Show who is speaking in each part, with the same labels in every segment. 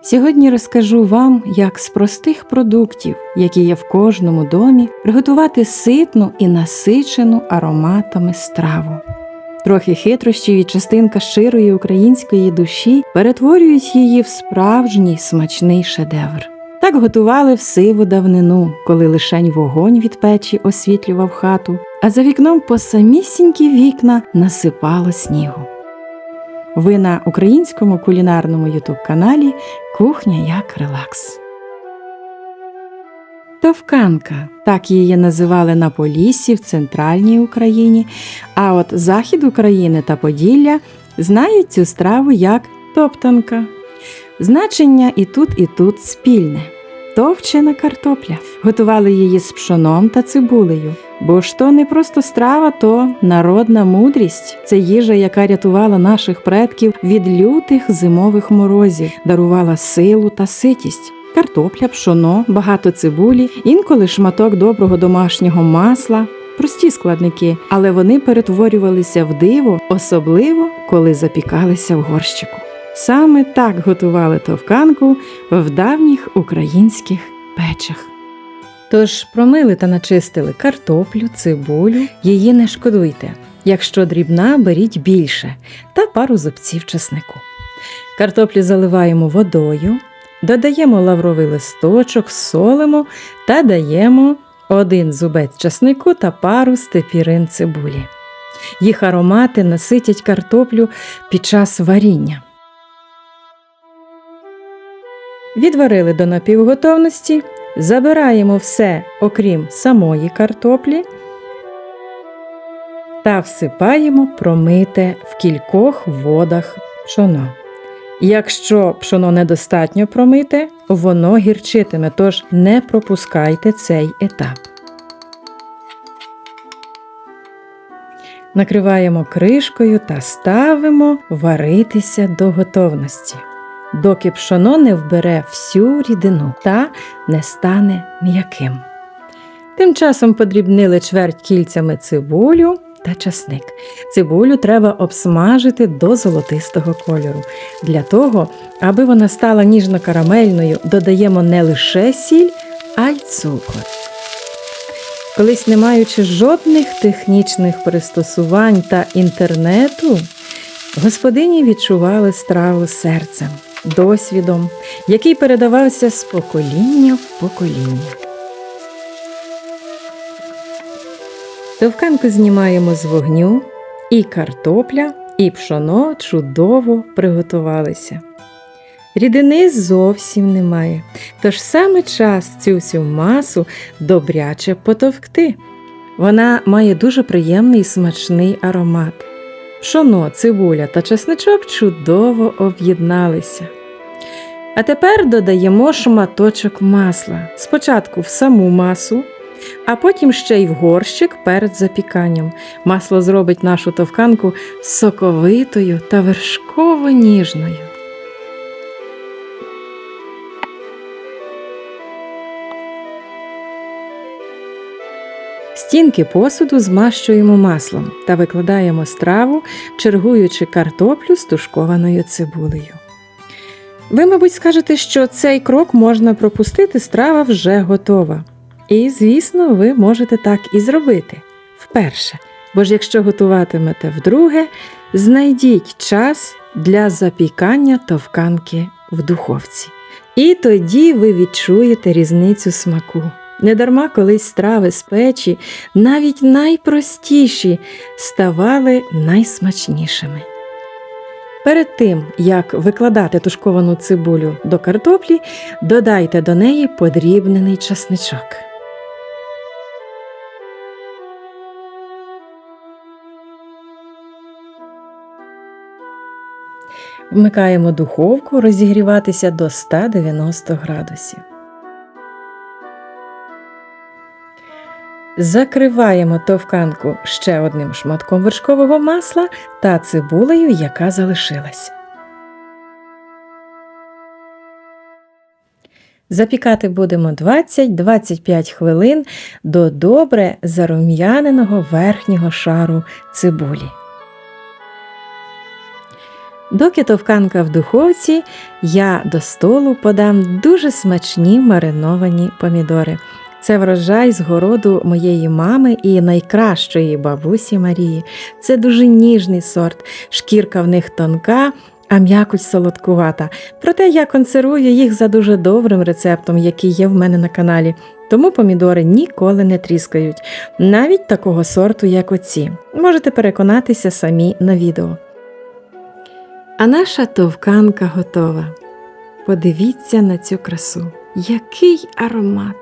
Speaker 1: Сьогодні розкажу вам, як з простих продуктів, які є в кожному домі, приготувати ситну і насичену ароматами страву. Трохи хитрощів і частинка щирої української душі перетворюють її в справжній смачний шедевр. Так готували в сиву давнину, коли лишень вогонь від печі освітлював хату, а за вікном по самісінькі вікна насипало снігу. Ви на українському кулінарному ютуб-каналі «Кухня як релакс». Товканка – так її називали на Поліссі в центральній Україні, а от захід України та Поділля знають цю страву як топтанка. Значення і тут спільне – товчена картопля. Готували її з пшоном та цибулею. Бо ж то не просто страва, то народна мудрість. Це їжа, яка рятувала наших предків від лютих зимових морозів, дарувала силу та ситість. Картопля, пшоно, багато цибулі, інколи шматок доброго домашнього масла. Прості складники, але вони перетворювалися в диво, особливо, коли запікалися в горщику. Саме так готували товканку в давніх українських печах. Тож промили та начистили картоплю, цибулю, її не шкодуйте. Якщо дрібна, беріть більше та пару зубців чеснику. Картоплю заливаємо водою, додаємо лавровий листочок, солимо та даємо 1 зубець чеснику та пару степірин цибулі. Їх аромати наситять картоплю під час варіння. Відварили до напівготовності. Забираємо все, окрім самої картоплі, та всипаємо промите в кількох водах пшоно. Якщо пшоно недостатньо промите, воно гірчитиме, тож не пропускайте цей етап. Накриваємо кришкою та ставимо варитися до готовності, доки пшоно не вбере всю рідину та не стане м'яким. Тим часом подрібнили чверть кільцями цибулю та часник. Цибулю треба обсмажити до золотистого кольору. Для того, аби вона стала ніжно-карамельною, додаємо не лише сіль, а й цукор. Колись, не маючи жодних технічних пристосувань та інтернету, господині відчували страву серцем, досвідом, який передавався з покоління в покоління. Товканку знімаємо з вогню, і картопля, і пшоно чудово приготувалися. Рідини зовсім немає, тож саме час цю всю масу добряче потовкти. Вона має дуже приємний і смачний аромат. Пшоно, цибуля та чесничок чудово об'єдналися. А тепер додаємо шматочок масла. Спочатку в саму масу, а потім ще й в горщик перед запіканням. Масло зробить нашу товканку соковитою та вершково-ніжною. Стінки посуду змащуємо маслом та викладаємо страву, чергуючи картоплю з тушкованою цибулею. Ви, мабуть, скажете, що цей крок можна пропустити, страва вже готова. І, звісно, ви можете так і зробити. Вперше. Бо ж якщо готуватимете вдруге, знайдіть час для запікання товканки в духовці. І тоді ви відчуєте різницю смаку. Недарма колись страви з печі, навіть найпростіші, ставали найсмачнішими. Перед тим, як викладати тушковану цибулю до картоплі, додайте до неї подрібнений чесничок. Вмикаємо духовку розігріватися до 190 градусів. Закриваємо товканку ще одним шматком вершкового масла та цибулею, яка залишилась. Запікати будемо 20-25 хвилин до добре зарум'яненого верхнього шару цибулі. Доки товканка в духовці, я до столу подам дуже смачні мариновані помідори. Це врожай з городу моєї мами і найкращої бабусі Марії. Це дуже ніжний сорт, шкірка в них тонка, а м'якоть солодкувата. Проте я консервую їх за дуже добрим рецептом, який є в мене на каналі. Тому помідори ніколи не тріскають, навіть такого сорту, як оці. Можете переконатися самі на відео. А наша товканка готова. Подивіться на цю красу. Який аромат!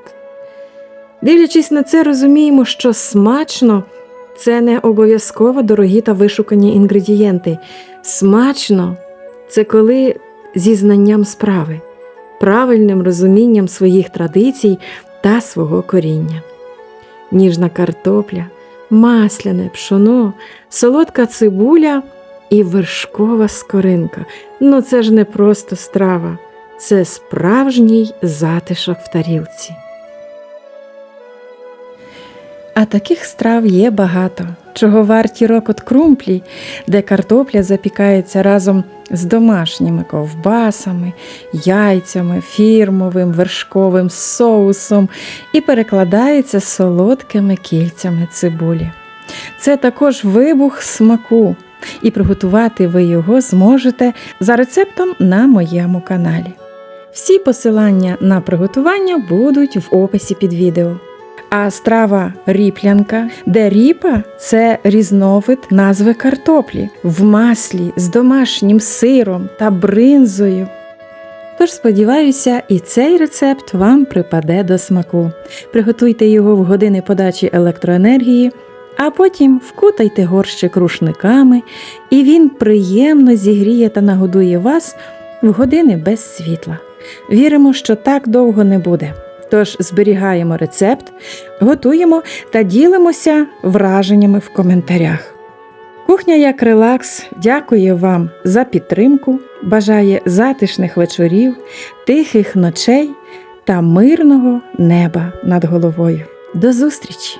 Speaker 1: Дивлячись на це, розуміємо, що смачно – це не обов'язково дорогі та вишукані інгредієнти. Смачно – це коли зі знанням справи, правильним розумінням своїх традицій та свого коріння. Ніжна картопля, масляне пшоно, солодка цибуля і вершкова скоринка. Ну це ж не просто страва, це справжній затишок в тарілці. А таких страв є багато, чого варті рокот крумплі, де картопля запікається разом з домашніми ковбасами, яйцями, фірмовим вершковим соусом і перекладається солодкими кільцями цибулі. Це також вибух смаку, і приготувати ви його зможете за рецептом на моєму каналі. Всі посилання на приготування будуть в описі під відео. А страва ріплянка, де ріпа – це різновид назви картоплі, в маслі, з домашнім сиром та бринзою. Тож, сподіваюся, і цей рецепт вам припаде до смаку. Приготуйте його в години подачі електроенергії, а потім вкутайте горщик рушниками, і він приємно зігріє та нагодує вас в години без світла. Віримо, що так довго не буде. Тож зберігаємо рецепт, готуємо та ділимося враженнями в коментарях. Кухня як релакс дякує вам за підтримку, бажає затишних вечорів, тихих ночей та мирного неба над головою. До зустрічі!